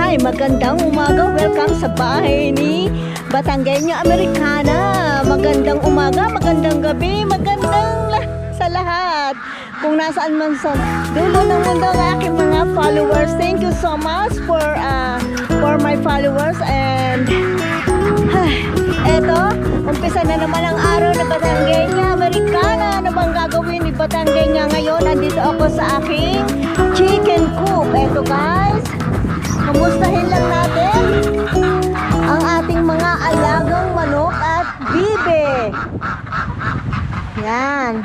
Hi, magandang umaga. Welcome sa bahay ni Batangueña Americana. Magandang umaga, magandang gabi, sa lahat. Kung nasaan man sa dulo ng mundo ang aking mga followers, thank you so much for my followers. And eto, umpisa na naman ang araw ng Batangueña Americana. Ano bang gagawin ni Batangueña ngayon? Nandito ako sa aking chicken coop. Eto guys, kamustahin lang natin ang ating mga alagang manok at bibe. Yan.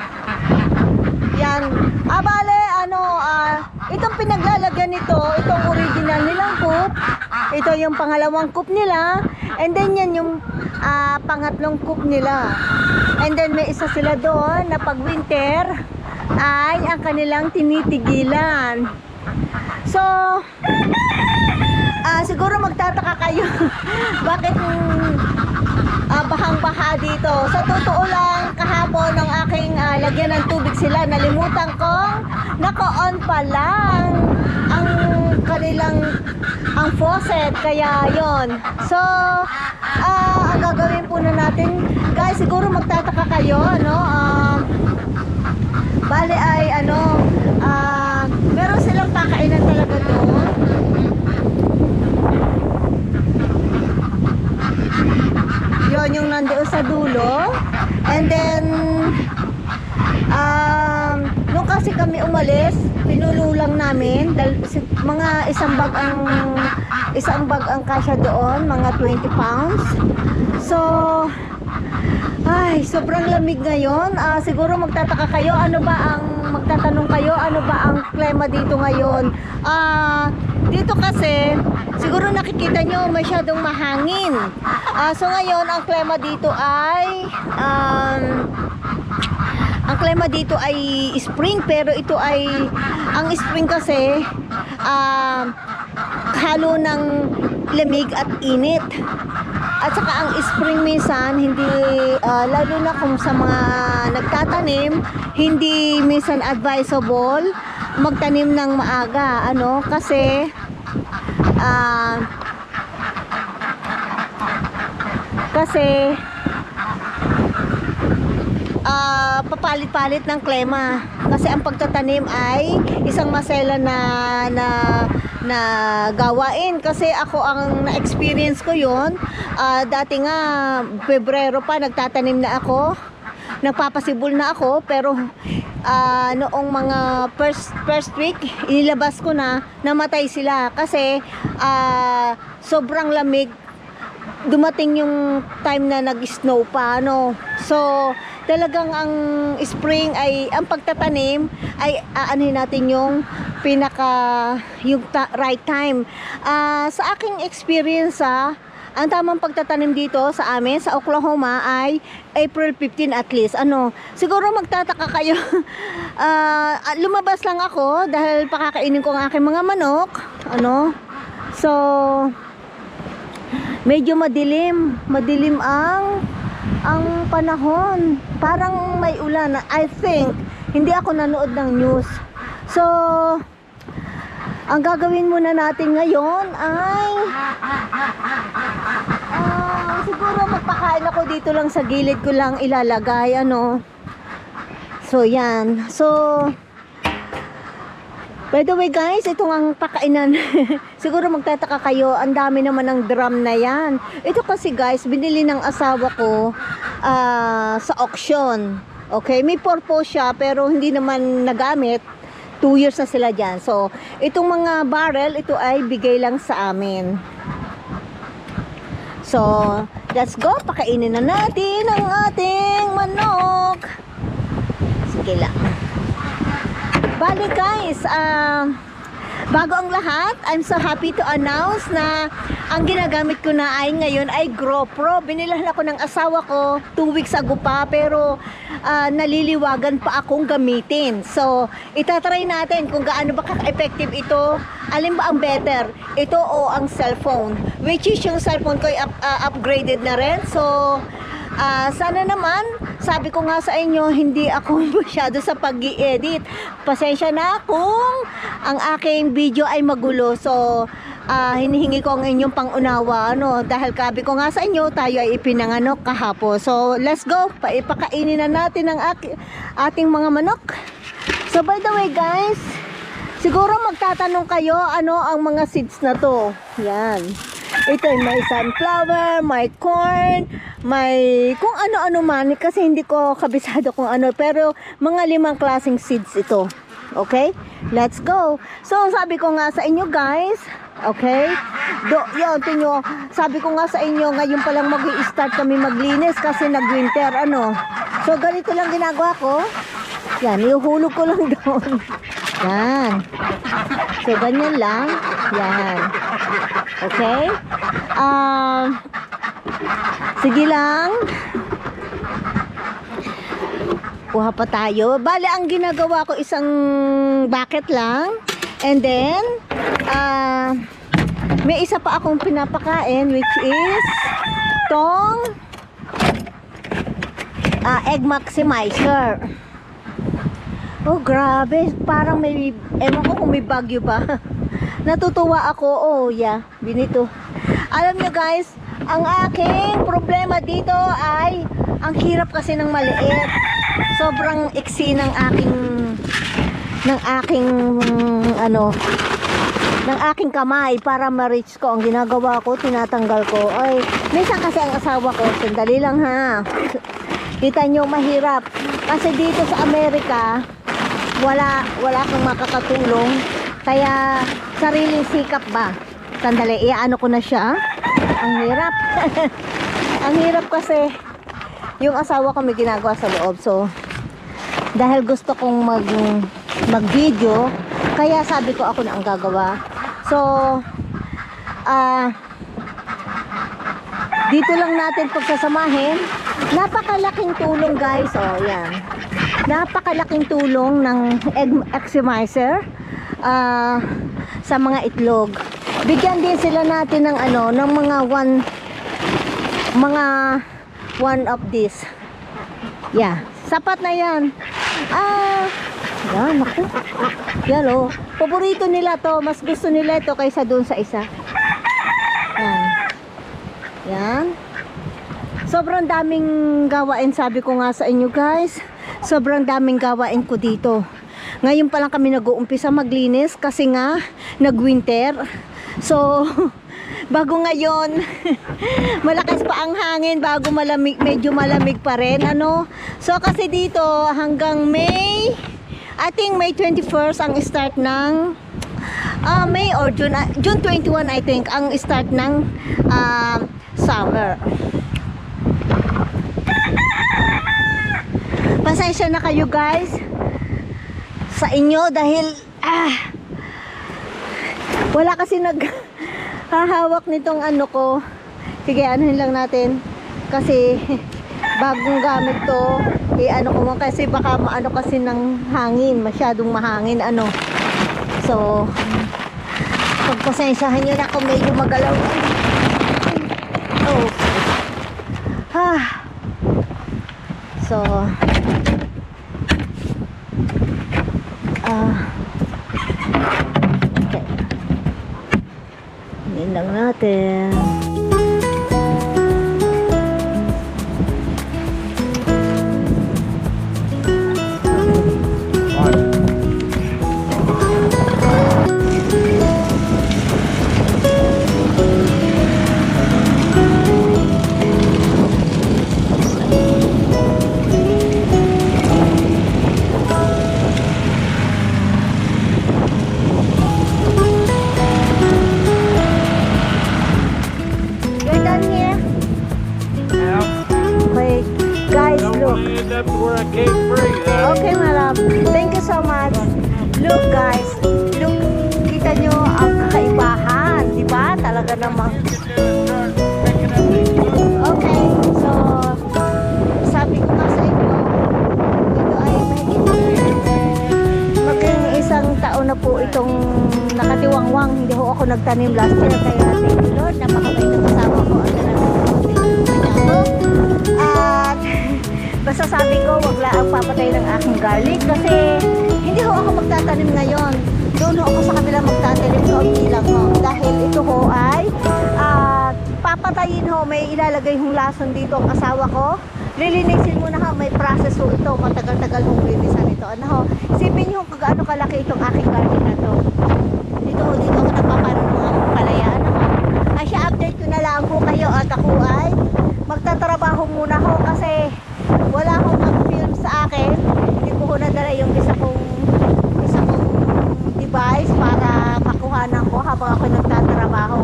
Bale, itong pinaglalagyan nito, itong original nilang coop. Ito yung pangalawang coop nila. And then yan yung pangatlong coop nila. And then may isa sila doon na pag winter ay ang kanilang tinitigilan. So, siguro magtataka kayo bakit bahang-baha dito. Sa totoo lang, kahapon ng aking lagyan ng tubig sila, nalimutan kong naka-on pa lang ang faucet, kaya yon. So, ang gagawin po na natin, guys, siguro magtataka kayo, bale ay meron silang pakainan talaga doon. Yon yung nandoon sa dulo. And then nung kasi kami umalis, pinululang namin mga isang bag ang kasya doon, mga 20 pounds. So sobrang lamig ngayon. Siguro magtataka kayo, magtatanong kayo, ano ba ang klima dito ngayon? Dito kasi, siguro nakikita nyo masyadong mahangin. So ngayon, ang klima dito ay spring, pero ito ay, ang spring kasi, halo ng lamig at init. At saka ang spring minsan, hindi, lalo na kung sa mga nagtatanim, hindi minsan advisable magtanim ng maaga. Kasi papalit-palit ng klima. Kasi ang pagtatanim ay isang masela na gawain. Kasi ako, ang na-experience ko yon, dati nga Pebrero pa nagtatanim na ako, nagpapasibol na ako, pero noong mga first week inilabas ko na, namatay sila kasi sobrang lamig. Dumating yung time na nag-snow pa, So talagang ang spring ay, ang pagtatanim ay aanin natin yung right time. Sa aking experience, ang tamang pagtatanim dito sa amin sa Oklahoma ay April 15 at least. Siguro magtataka kayo. Lumabas lang ako dahil pakakainin ko ang aking mga manok. So medyo madilim ang panahon. Parang may ulan. I think hindi ako nanood ng news. So ang gagawin muna natin ngayon ay siguro magpakain ako dito lang sa gilid ko lang ilalagay. So yan. So by the way guys, itong ang pakainan. Siguro magtataka kayo, ang dami naman ng drum na yan. Ito kasi guys, binili ng asawa ko sa auction. Okay, may purpose siya pero hindi naman nagamit. 2 years na sila dyan. So, itong mga barrel, ito ay bigay lang sa amin. So, let's go. Pakainin na natin ang ating manok. Sige lang. Bali guys, bago ang lahat, I'm so happy to announce na ang ginagamit ko na ay ngayon ay GoPro. Binilahan ako ng asawa ko 2 weeks ago pa, pero naliliwagan pa akong gamitin. So, itatry natin kung gaano ba ka-effective ito. Alin ba ang better? Ito o ang cellphone? Which is yung cellphone ko ay upgraded na rin. So, Sana naman, sabi ko nga sa inyo, hindi ako masyado sa pag-i-edit. Pasensya na kung ang aking video ay magulo. So, hinihingi ko ang inyong pangunawa, dahil sabi ko nga sa inyo, tayo ay ipinanganak kahapon. So, let's go. Ipakainin na natin ang ating mga manok. So, by the way guys, siguro magtatanong kayo, ano ang mga seeds na to? Yan. Ito ay may sunflower, may corn, may kung ano-ano man, kasi hindi ko kabisado kung ano, pero mga 5 klaseng seeds ito. Okay? Let's go. So, sabi ko nga sa inyo guys, okay? Yun, tinyo, sabi ko nga sa inyo, ngayon pa lang mag-i-start kami maglinis kasi nag-winter, So, ganito lang ginagawa ko. Yan, ihuhulog ko lang doon. Yan. So, ganyan lang. Yan. Okay? Sige lang. Kuha pa tayo. Bale, ang ginagawa ko isang bucket lang. And then, may isa pa akong pinapakain, which is tong egg maximizer. Oh, grabe. Parang may, ewan ko kung may bagyo ba. Natutuwa ako. Oh, yeah. Binito. Alam nyo guys, ang aking problema dito ay, ang hirap kasi ng maliit. Sobrang iksi ng aking kamay para ma-reach ko. Ang ginagawa ko, tinatanggal ko. Ay, minsan kasi ang asawa ko, sandali lang ha. Kita nyo, mahirap. Kasi dito sa Amerika, wala kang makakatulong. Kaya, sariling sikap ba? Sandali, iaano ko na siya. Ang hirap. Ang hirap kasi, yung asawa ko may ginagawa sa loob. So, dahil gusto kong mag-video, kaya sabi ko ako na ang gagawa. So, dito lang natin pagsasamahin. Napakalaking tulong guys. Oh, yan. Napakalaking tulong ng egg maximizer sa mga itlog. Bigyan din sila natin ng ng mga one of this. Yeah, sapat na yan. Yan, naku. Yan oh. Paborito nila to. Mas gusto nila ito kaysa doon sa isa. Yan. Yan. Sobrang daming gawain, sabi ko nga sa inyo guys. Sobrang daming gawain ko dito. Ngayon pa lang kami nag-uumpisa maglinis kasi nga nag-winter. So, bago ngayon, malakas pa ang hangin, bago malamig, medyo malamig pa rin, So, kasi dito hanggang May, I think May 21st ang start ng May or June 21 I think ang start ng summer. Pasensya na kayo guys sa inyo dahil wala kasi hahawak nitong ko. Sige, anuhin lang natin kasi bagong gamit to. Ko mo kasi baka kasi ng hangin, masyadong mahangin So, pagpasensyahan nyo na kung medyo magalaw. Oh. So, okay. Hindi lang natin. Okay, my love. Thank you so much. Look, guys. Look, kita nyo ang kakaibahan. Diba? Talaga namang. Okay, so, sabi ko nga sa inyo, ito ay maging isang taon na po itong nakatiwangwang. Hindi ho ako nagtanim last year. Kaya, thank you Lord. Napakabait na kasama ko. Ang Basta sabi ko, wag lang papatay ng aking garlic kasi hindi ho ako magtatanim ngayon. Doon ho ako sa kabila magtatanim ko lang ho. Dahil ito ho ay papatayin ho, may ilalagay hong lason dito ang asawa ko. Lilinisin muna ho, may process ho ito. Matagal-tagal hong linisan ito. Ano ho, isipin nyo kung gaano kalaki itong aking garden na to. Dito ako nagpapano ng mga palaya. Ano ho, ay siya update ko na lang po kayo at ako ay magtatrabaho muna ho kasi wala akong mag-film sa akin. Hindi ko ho nadala yung isa kong device para makuhanan ko habang ako nagtatrabaho.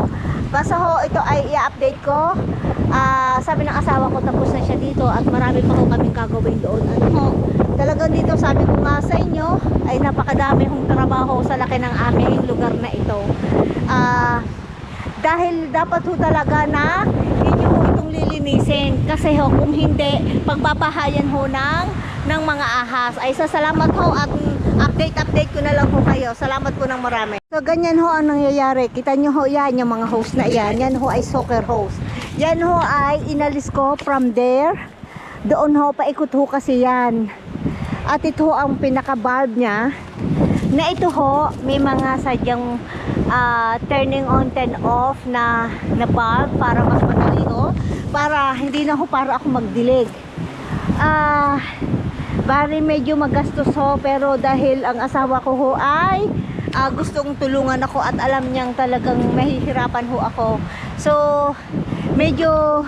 Basta ho, ito ay i-update ko. Sabi ng asawa ko tapos na siya dito at marami pa ho kaming gagawin doon. Ano ho, talagang dito sabi ko nga sa inyo ay napakadami hong trabaho sa laki ng aming lugar na ito. Dahil dapat ho talaga na inyo ho itong lilinisin kasi ho kung hindi pagpapahayan ho ng mga ahas. Ay salamat ho at update ko na lang ho kayo. Salamat po ng marami. So ganyan ho ang nangyayari. Kita nyo ho yan, yung mga hose na yan. Yan ho ay soccer hose. Yan ho ay inalis ko from there. Doon ho, paikot ho kasi yan. At ito ho ang pinaka-bulb niya. Na ito ho, may mga sadyang turning on, turn off na bulb para mas madali ho. Para hindi na ho para ako magdilig. Bari medyo magastos ho, pero dahil ang asawa ko ho ay gustong tulungan ako at alam niyang talagang mahihirapan ho ako. So, medyo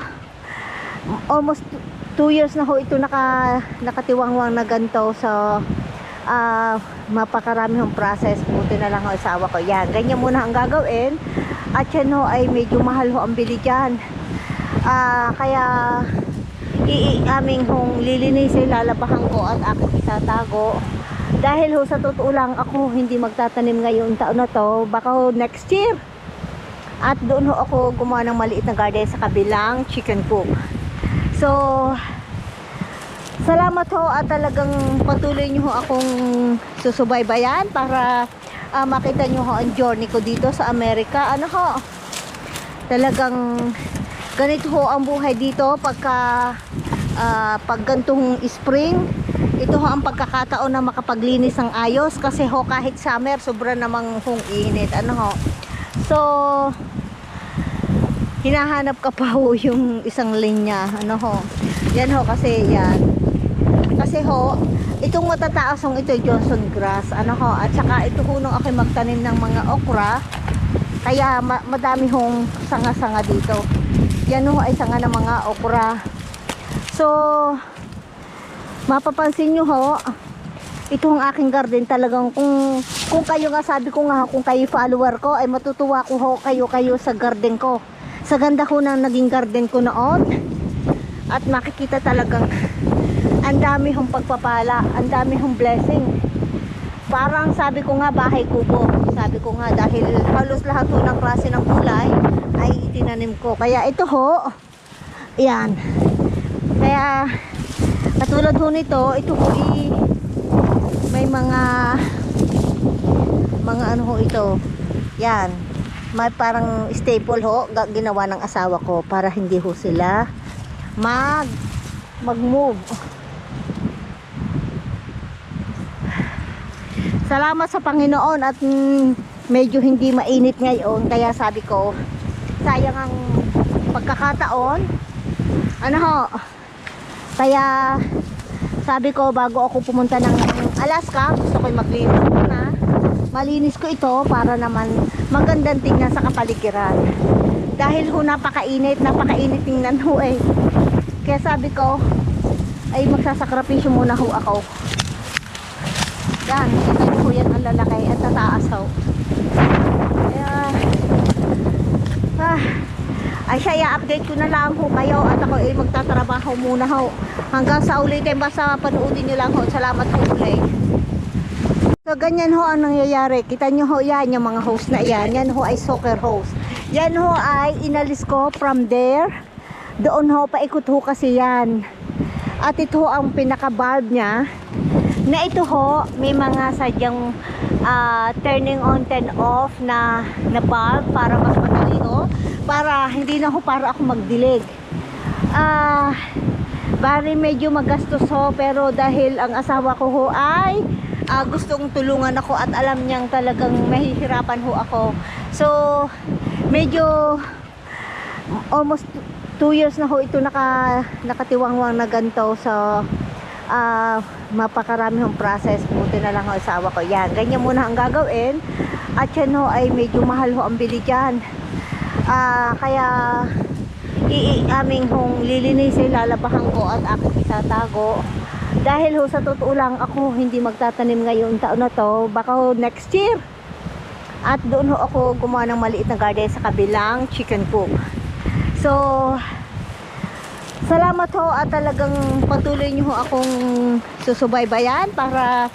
almost 2 years na ho ito nakatiwangwang na ganito. So, mapakarami hong process. Buti na lang ho asawa ko. Yan, ganyan muna ang gagawin. At yan ho ay medyo mahal ho ang bili dyan. Kaya aming hong lilinisin, lalabahan ko at aking itatago. Dahil ho sa totoo lang ako hindi magtatanim ngayon taon na to, baka ho next year. At doon ho ako gumawa ng maliit na garden sa kabilang chicken coop. So salamat ho at talagang patuloy nyo ho akong susubaybayan para makita nyo ho ang journey ko dito sa Amerika. Ano ho, talagang ganito ho ang buhay dito pagka pag gantong spring. Ito ho ang pagkakataon na makapaglinis ng ayos kasi ho kahit summer sobra namang hong init. Ano ho, so hinahanap ka pa ho yung isang linya. Ano ho, yan ho kasi yan. Kasi ho, itong matataasong ito Johnson grass. Ano ho, at saka ito ho nung ako magtanim ng mga okra. Kaya madami hong sanga-sanga dito. Yan ho ay sanga ng mga okra. So, mapapansin nyo ho, itong aking garden talagang kung kayo nga sabi ko nga kung kayo follower ko ay matutuwa ko ho kayo sa garden ko. Sa ganda ko ng naging garden ko noon. At makikita talagang ang dami hong pagpapala, ang dami hong blessing. Parang sabi ko nga bahay kubo. Sabi ko nga dahil halos lahat ho ng klase ng kulay ay itinanim ko. Kaya ito ho, yan. Kaya katulad ho nito, ito ho may mga ano ho ito. Yan. May parang staple ho ginawa ng asawa ko para hindi ho sila mag-move. Salamat sa Panginoon at medyo hindi mainit ngayon kaya sabi ko sayang ang pagkakataon. Ano ho, kaya sabi ko bago ako pumunta ng Alaska gusto ko maglinis muna. Malinis ko ito para naman magandang tingnan sa kapaligiran. Dahil ho napakainit tingnan ho eh. Kaya sabi ko ay magsasakripisyo muna ho ako. Yan, kita nyo ho yan ang lalaki at tataas ho. Kaya ay siya i-update ko na lang ho kayo at ako ay magtatrabaho muna ho. Hanggang sa ulitin, basta panoodin nyo lang ho. Salamat ho ulit. So ganyan ho ang nangyayari. Kita nyo ho yan, yung mga hose na yan. Yan ho ay soccer hose. Yan ho ay inalis ko from there. Doon ho, paikot ho kasi yan. At ito ho ang pinaka-bulb niya. Na ito ho, may mga sadyang turning on, turn off na bulb para mas madali ho. Para hindi na ho para ako magdilig. Bari medyo magastos ho, pero dahil ang asawa ko ho ay gustong tulungan ako at alam niyang talagang mahihirapan ho ako. So, medyo almost 2 years na ho ito nakatiwangwang na ganito. So, mapakarami hong process. Buti na lang ho asawa ko. Yan, ganyan muna ang gagawin. At yan ho ay medyo mahal ho ang bili dyan. Kaya aming hong lilinisin, lalabahan ko at aking itatago. Dahil ho sa totoo lang ako hindi magtatanim ngayon taon na to, baka ho next year. At doon ho ako gumawa ng maliit na garden sa kabilang chicken coop. So, salamat ho at talagang patuloy nyo ho akong susubaybayan para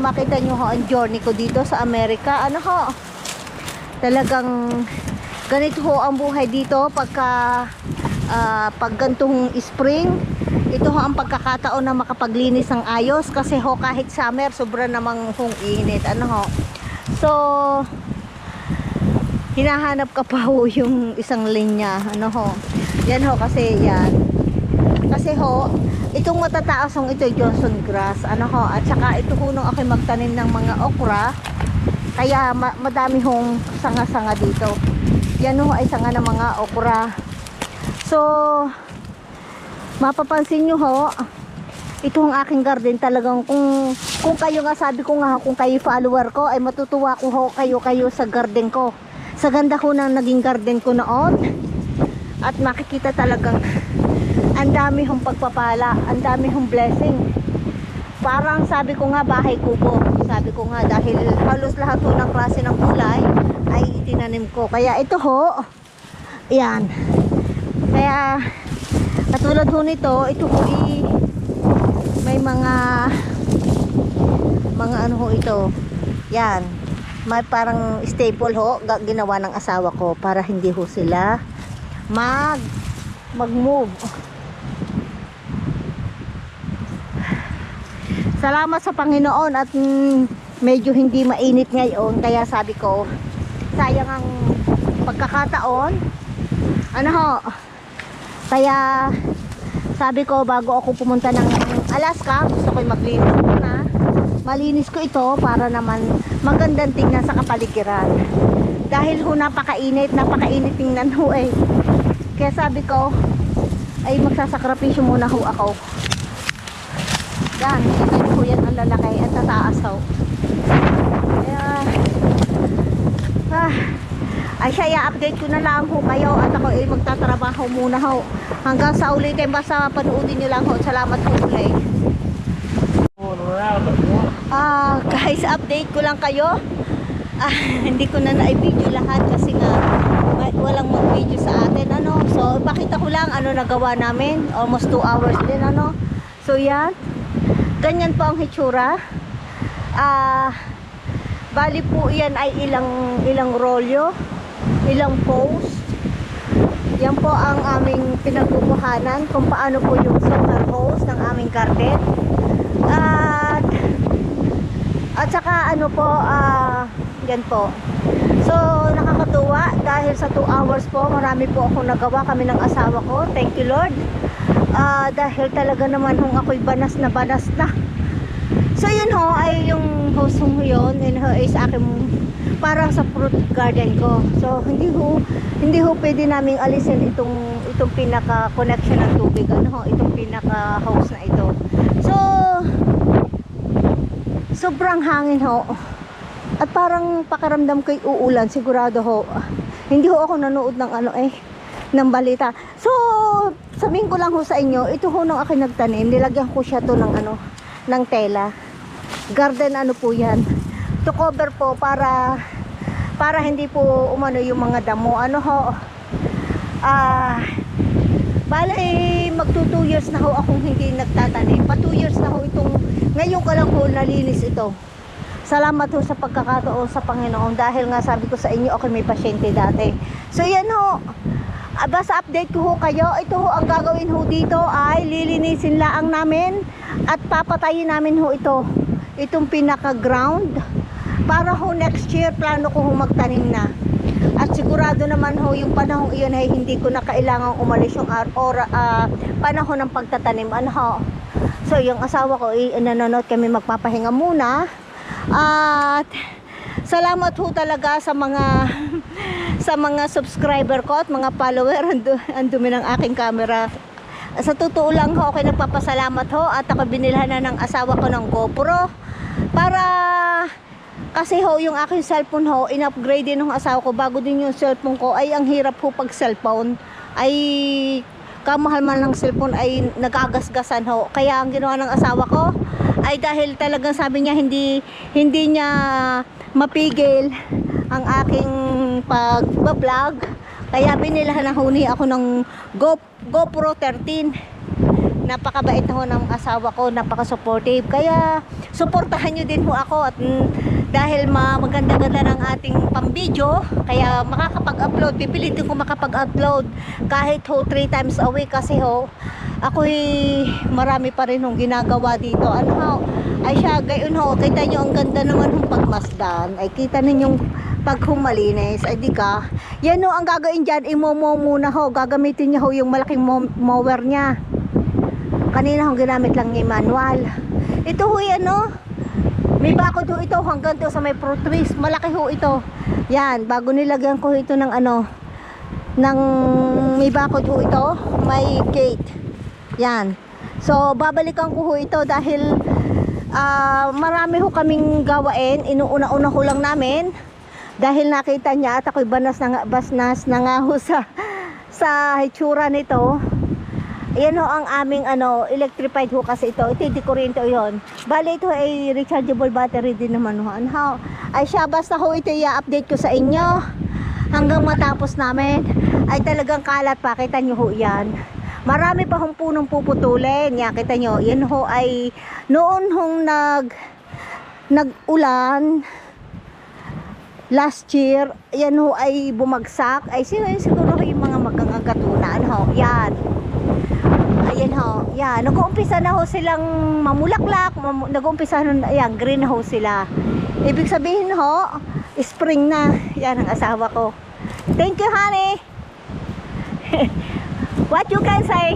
makita nyo ho ang journey ko dito sa Amerika. Ano ho, talagang ganito ho ang buhay dito pagka pag gantong spring. Ito ho ang pagkakataon na makapaglinis ng ayos kasi ho kahit summer sobra namang hong init. Ano ho, so hinahanap ka pa ho yung isang linya. Ano ho, yan ho kasi yan. Kasi ho, itong matataasong ito Johnson grass. Ano ho, at saka ito ho nung ako'y magtanim ng mga okra. Kaya madami hong sanga-sanga dito. Yan ho ay sanga ng mga okra. So, mapapansin nyo ho, ito ang aking garden talagang kung kayo nga sabi ko nga kung kayo follower ko ay matutuwa ko ho kayo sa garden ko. Sa ganda ko ng naging garden ko noon. At makikita talagang ang dami hong pagpapala, ang dami hong blessing. Parang sabi ko nga bahay kubo. Sabi ko nga dahil halos lahat ho ng klase ng gulay ay itinanim ko. Kaya ito ho, yan. Kaya katulad ho nito, ito ho may mga ano ho ito. Yan. May parang staple ho ginawa ng asawa ko para hindi ho sila mag-move. Salamat sa Panginoon at medyo hindi mainit ngayon, kaya sabi ko sayang ang pagkakataon. Ano ho, kaya sabi ko bago ako pumunta ng Alaska, gusto ko'y maglinis muna. Malinis ko ito para naman magandang tingnan sa kapaligiran. Dahil ho napakainit tingnan ho eh. Kaya sabi ko ay magsasakripisyo muna ho ako. Yan, kita nyo ho yan ang lalaki at tataas ho. Kaya ay siya i-update ko na lang ho kayo at ako ay magtatrabaho muna ho. Hanggang sa ulitin, basta panoodin nyo lang ho. Salamat po ulit. Guys, update ko lang kayo. Hindi ko na na-video lahat kasi nga walang mag-video sa atin. Ano? So, ipakita ko lang ano nagawa namin. Almost 2 hours din. Ano? So, yan. Ganyan po ang hitsura. Bali po yan ay ilang rolyo, ilang post. Yan po ang aming pinagbubuhanan kung paano po yung summer hose ng aming garden. At saka ano po, yan po. So nakakatuwa dahil sa 2 hours po marami po ako nagawa, kami ng asawa ko. Thank you Lord. Dahil talaga naman hong ako'y banas na. So yun ho ay yung hose ho yun is aking para sa fruit garden ko. So hindi ho pwede naming alisin itong pinaka connection ng tubig, ano ho, itong pinaka hose na ito. So sobrang hangin ho. At parang pakaramdam ko'y uulan, sigurado ho. Hindi ho ako nanood ng ng balita. So sabihin ko lang ho sa inyo, ito ho nung aking nagtanim, nilagyan ko siya to ng tela. Garden ano po yan, to cover po para hindi po umano yung mga damo. Ano ho, bale magto 2 years na ho akong hindi nagtatanim. Pa 2 years na ho itong, ngayon ko lang ho nalinis ito. Salamat ho sa pagkakataon sa Panginoon dahil nga sabi ko sa inyo ako may pasyente dati. So yan ho, basta update ko ho kayo. Ito ho ang gagawin ho dito ay lilinisin laang namin at papatayin namin ho itong pinaka ground para ho next year plano ko ho magtanim na. At sigurado naman ho, yung panahon iyon ay hindi ko na kailangang umalis yung panahon ng pagtatanim. Ano ho? So, yung asawa ko, nanonood kami, magpapahinga muna. At salamat ho talaga sa mga sa mga subscriber ko at mga follower. Ang dumi ng aking camera. Sa totoo lang ho, okay, nagpapasalamat ho. At ako binilhan na ng asawa ko ng GoPro. Para, kasi ho, yung aking cellphone ho, in-upgrade din ng asawa ko. Bago din yung cellphone ko, ay ang hirap ho pag cellphone. Ay, kamahal man ng cellphone ay nagagasgasan ho. Kaya ang ginawa ng asawa ko, ay dahil talagang sabi niya hindi niya mapigil ang aking pag-vlog, kaya binilahan na huni ako ng GoPro 13. Napakabait na ho ng asawa ko, napaka-supportive. Kaya suportahan nyo din ho ako at dahil maganda-ganda ng ating pambidyo, kaya makakapag-upload, pipilitin ko makapag-upload kahit ho 3 times a week kasi ho ako'y marami pa rin hong ginagawa dito. Ano ho? Ay siya, gayon ho, kita nyo ang ganda naman hong pagmasdan. Ay kita ninyong paghumalinis. Ay di ka. Yan ho, ang gagawin dyan, imomo muna ho. Gagamitin niya ho yung malaking mower niya. Kanina ho, ginamit lang niya manual. Ito ho yan ho. May bakod ho ito hanggang to sa may fruit trees. Malaki ho ito. Yan, bago nilagyan ko ito ng ano, ng may bakod ho ito, may gate. Yan. So, babalikan ko ho ito dahil marami ho kaming gawain. Inuuna-una ho lang namin dahil nakita niya at ako'y basnas na nga ho sa hitsura nito. Yan ho ang aming electrified ho kasi ito. Ito di kuryente yon. Bale ito ay rechargeable battery din naman ho. Ano? Ay siya, basta ho ito i-update ko sa inyo hanggang matapos namin. Ay talagang kalat pa. Kita nyo ho yan. Marami pa hong punong puputulin. Yan, kita nyo. Yan ho ay noon hong nag-ulan last year. Yan ho ay bumagsak. Ay siguro yung mga magkakatunan ho. Yan. Ayan ho. Yan. Nag-uumpisa na ho silang mamulaklak. Nag-uumpisa na, yan, green ho sila. Ibig sabihin ho, spring na. Yan ang asawa ko. Thank you, honey. What you can say?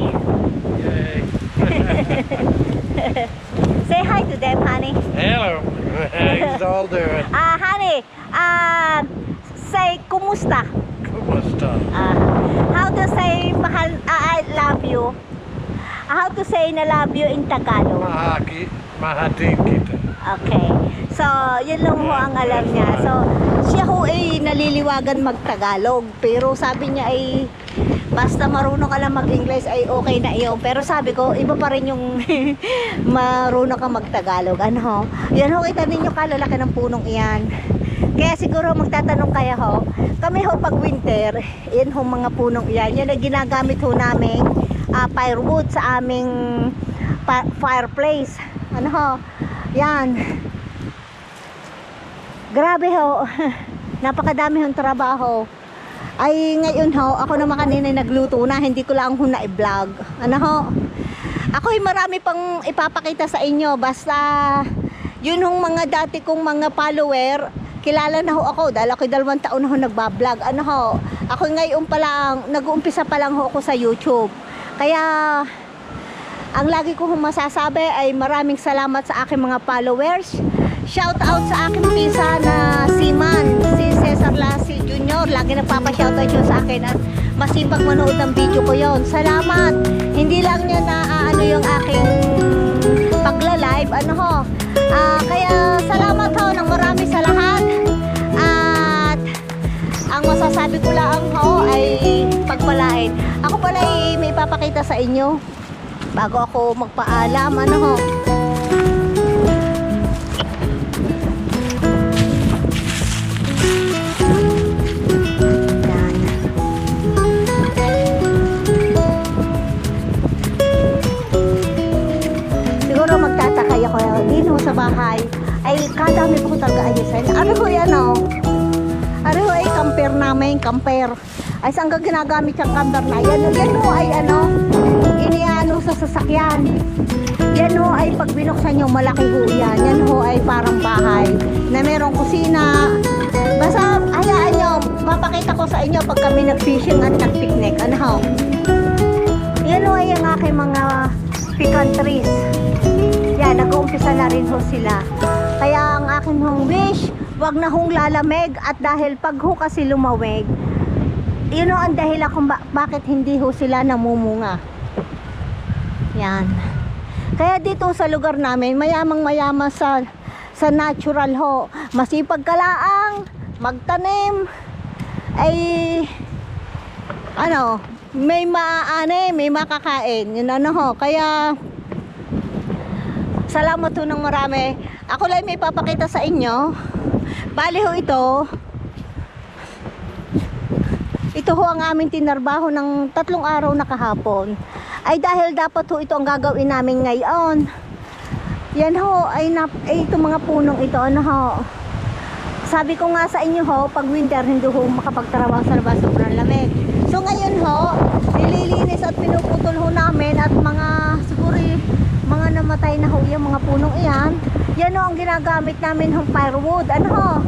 Yay. Say hi to them, honey. Hello. How's all doing? Honey, say kumusta? Kumusta? How to say mahal, I love you? How to say na love you in Tagalog? Mahati kita. Okay. So, yun lang ho ang alam niya. So, siya ho ay naliliwagan mag-Tagalog. Pero sabi niya ay basta marunong ka lang mag-English ay okay na iyon. Pero sabi ko, iba pa rin yung marunong ka mag-Tagalog. Ano ho? Yan ho, kita ninyo kalalaki ng punong iyan. Kaya siguro magtatanong kaya ho, kami ho pag winter, yan ho mga punong iyan. Yan ang ginagamit ho namin firewood sa aming fireplace. Ano ho? Yan. Grabe ho. Napakadami hong trabaho. Ay ngayon ho, ako naman kanina nagluto na, hindi ko lang ho na i-vlog. Ano ho? Ako'y marami pang ipapakita sa inyo. Basta yun hong mga dati kong mga follower, kilala na ho ako dahil ako'y 2 taon na ho nagbablog. Ano ho? Ako ngayon pa lang, nag-uumpisa pa lang ho ako sa YouTube. Kaya ang lagi ko masasabi ay maraming salamat sa aking mga followers. Shout out sa aking pisa na si Man, si Cesar Lassi Jr. Lagi nagpapa-shoutout yun sa akin at masipag manood ng video ko yon. Salamat. Hindi lang niya na yung aking pagla-live. Ano ho? Kaya salamat ho ng marami sa lahat. At ang masasabi ko lang ho ay pagpalain. Ako pala ay may ipapakita sa inyo bago ako magpaalam. Ano ho? Dito sa bahay ay kadami po talaga ayusin. Ano ho yan o? Ano ho ay camper namin, camper. Ay saan ka ginagamit yung camper na yan? Yan ho ay iniano sa sasakyan. Yan ho ay pag binuksan nyo malaki ho yan. Yan ho ay parang bahay na merong kusina. Basta hayaan nyo, Papakita ko sa inyo pag kami nag-fishing at nag-picnic. Ano ho? Yan ho ay ang aking mga pecan trees. Yan, nag-uumpisa na rin ho sila. Kaya ang aking hong wish, wag na hong lalamig. At dahil pag ho kasi lumawig, yun ho ang dahilan kung bakit hindi ho sila namumunga. Yan. Kaya dito sa lugar namin, mayamang mayama sa natural ho. Masipag kalaang, magtanim, ay ano, may maaani, may makakain. Yun ano ho. Kaya salamat ho ng marami. Ako lang may papakita sa inyo. Bali ho ito. Ito ho ang aming tinarbaho ng 3 araw na kahapon. Ay dahil dapat ho ito ang gagawin namin ngayon. Yan ho, ay itong mga punong ito, ano ho. Sabi ko nga sa inyo ho, pag winter hindi ho makapagtrabaho sa labas, sobrang lamig. So ngayon ho, nililinis at pinuputol ho namin at mga siguro mga namatay na ho yung mga punong iyan. Yan ho ang ginagamit namin ho firewood. Ano ho?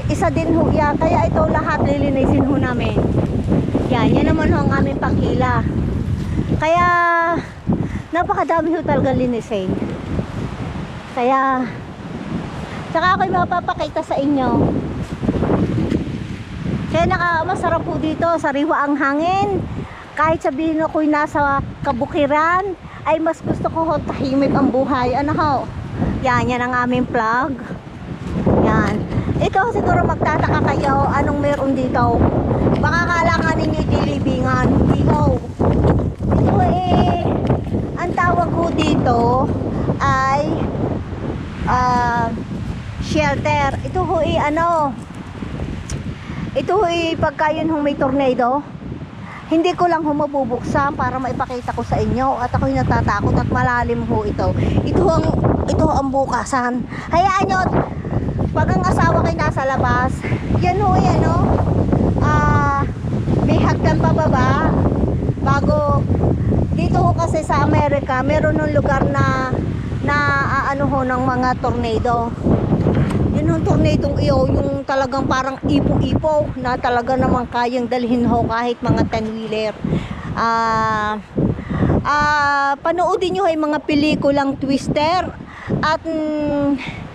Isa din ho yan. Kaya ito lahat lilinisin ho namin. Yan naman ho ang aming pangkila. Kaya napakadami ho talaga linisin. Kaya tsaka ako'y mapapakita sa inyo. Kaya masarap po dito, sariwa ang hangin. Kahit sabihin ako'y nasa kabukiran, ay mas gusto ko ho tahimik ang buhay. Ano ho? Yan ang aming plug. Yan. Ikaw siguro magtataka kayo, anong meron dito? Baka kailangan ninyo dilibingan. Hindi ho. Ito ang tawag ko dito ay shelter. Ito ho ito ho pagka yun may tornado, hindi ko lang ho mabubuksan para maipakita ko sa inyo at ako'y natatakot at malalim ho ito. Ito ang bukasan. Hayaan nyo, pag ang asawa kayo nasa labas, yan ho may hagdan pababa bago dito ho kasi sa Amerika meron ng lugar na ano ho ng mga tornado. Yun yung tornadong iyo, yung talagang parang ipo-ipo na talaga namang kayang dalhin ho kahit mga 10-wheeler. Panoodin nyo ay mga pelikulang Twister at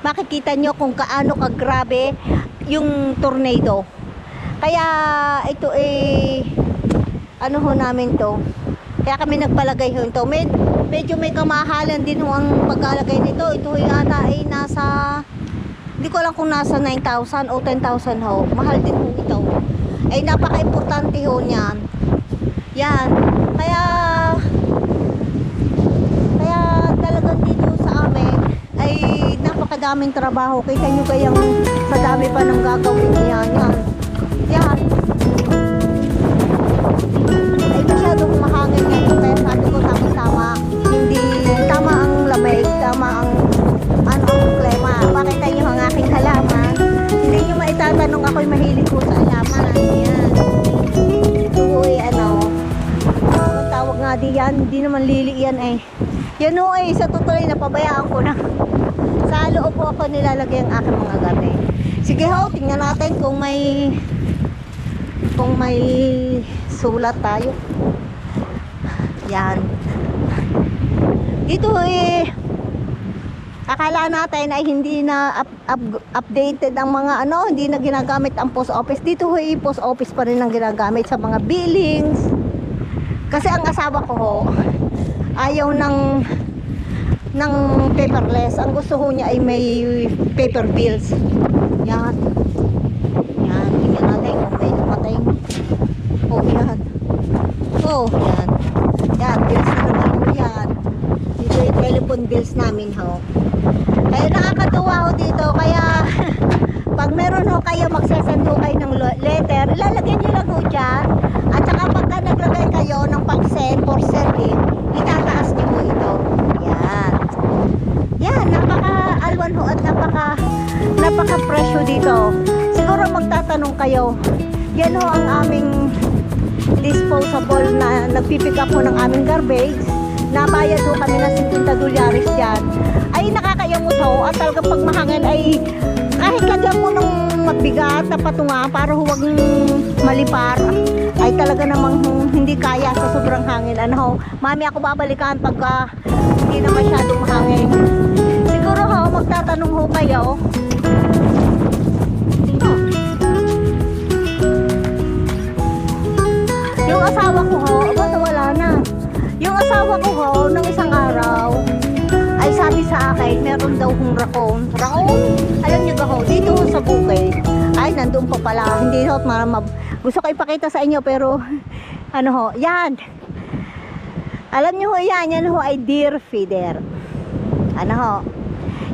makikita nyo kung kaano kagrabe yung tornado. Kaya ito ano ho namin to. Kaya kami nagpalagay ho ito. Medyo may kamahalan din ho ang pagkalagay nito. Ito ata ay nasa, hindi ko alam kung nasa 9,000 o 10,000 ho. Mahal din ho ito. Ay napaka-importante ho niyan. Yan. Kaya talagang dito sa amin ay napakadaming trabaho. Kita nyo kayang sa dami pa ng gagawin niyan. Yan. Ay masyadong mahangin ngayon. Kaya sabi ko tama-tama. Hindi tama ang lamig. Tama ang ang klima. Pakita nyo ang aking halaman. Hindi nyo maitatanong ako'y mahilig ko sa halaman. Yan. Uy, ang tawag nga di yan. Hindi naman lili yan Yan o sa totoo napabayaan ko na. Sa loob po ako nilalagay ang aking mga gabi. Sige ho, tingnan natin kung may sulat tayo. Yan. Dito akala natin ay hindi na updated ang mga hindi na ginagamit ang post office. Dito post office pa rin ang ginagamit sa mga billings. Kasi ang asawa ko ayaw ng paperless. Ang gusto ho niya ay may paper bills. Yan. Yan. Tingnan natin kung may namatay. Yan. Yan. Yan. Bills na naman ho yan. Dito yung telephone bills namin ho. Kaya nakakatuwa ho dito. Kaya pag meron ho kayo, magsasend ho kayo ng letter, ilalagyan nyo lang ho dyan. At saka pagka naglagay kayo ng pag-send for sending, itataas nyo ho ito. Yan. Yan, napaka-alwan ho at napaka-fresh ho dito. Siguro magtatanong kayo, yan ho ang aming disposable na nagpipick up ho ng aming garbage. Nabayad ho kami ng $50 dyan. Ay nakakayamot ho at talagang pag mahangin ay kahit lagyan mo ng mabigat na patunga para huwag malipar ay talaga namang hindi kaya sa sobrang hangin. Ano ho, mami ako babalikan pagka hindi na masyadong hangin. Siguro ho, magtatanong ho kayo. Yung asawa ko ho, wala na. Yung asawa ko ho, nung isang araw, ay sabi sa akin, meron daw kong raccoon. Raccoon? Alam niyo ba ho, dito ho sa bukid. Ay, nandun pa pala. Hindi ho, gusto ko ipakita sa inyo, pero, ano ho, yan. Alam niyo ho, yan ho ay deer feeder. Ano ho,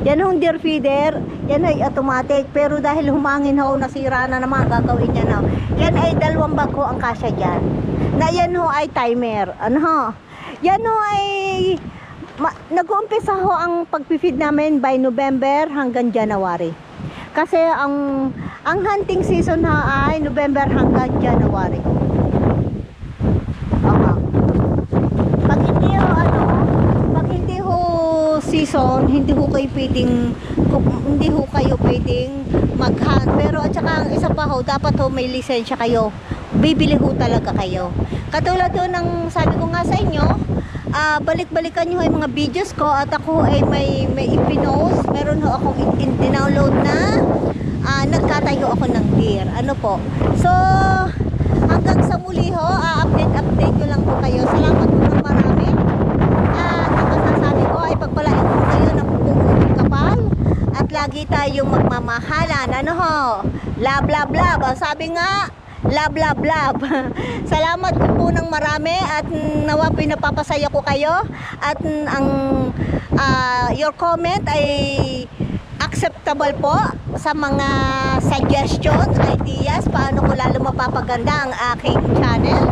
yan ho, deer feeder. Yan ay automatic, pero dahil humangin ho, nasira na naman, gagawin niya na. Yan ay 2 bag ho ang kasya dyan. Na yan ho ay timer. Ano ho, yan ho ay nag-uumpisa ho ang pagpifeed namin by November hanggang January. Kasi ang hunting season ha ay November hanggang January. Okay. Pag hindi ho season, hindi ho kayo pwedeng mag-hunt. Pero at saka ang isa pa ho, dapat ho may lisensya kayo. Bibili ho talaga kayo. Katulad ho ng sabi ko nga sa inyo, balik-balikan nyo yung mga videos ko at ako ay may ipinost. Meron ho akong in-download na nagkatayo ako ng deer. Ano po? So, hanggang sa muli ho, update ko lang po kayo. Salamat po ng marami. Ang masasabi ko ay pagpalain po kayo ng buong kapal at lagi tayong magmamahalan. Ano ho? Love, love, love. Sabi nga, love, love, love. Salamat po ng marami at nawa pinapapasaya ko kayo at ang your comment ay acceptable po sa mga suggestions, ideas, paano ko lalo mapapaganda ang aking channel.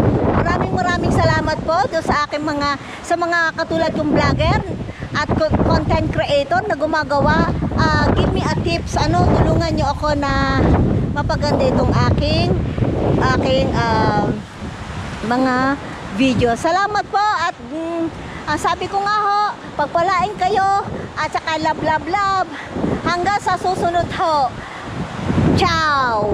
Maraming salamat po do sa aking sa mga katulad kong vlogger at content creator na gumagawa. Give me a tips, tulungan nyo ako na mapaganda itong aking mga video. Salamat po at sabi ko nga ho, pagpalain kayo at saka love, love, love. Hanggang sa susunod ho. Ciao!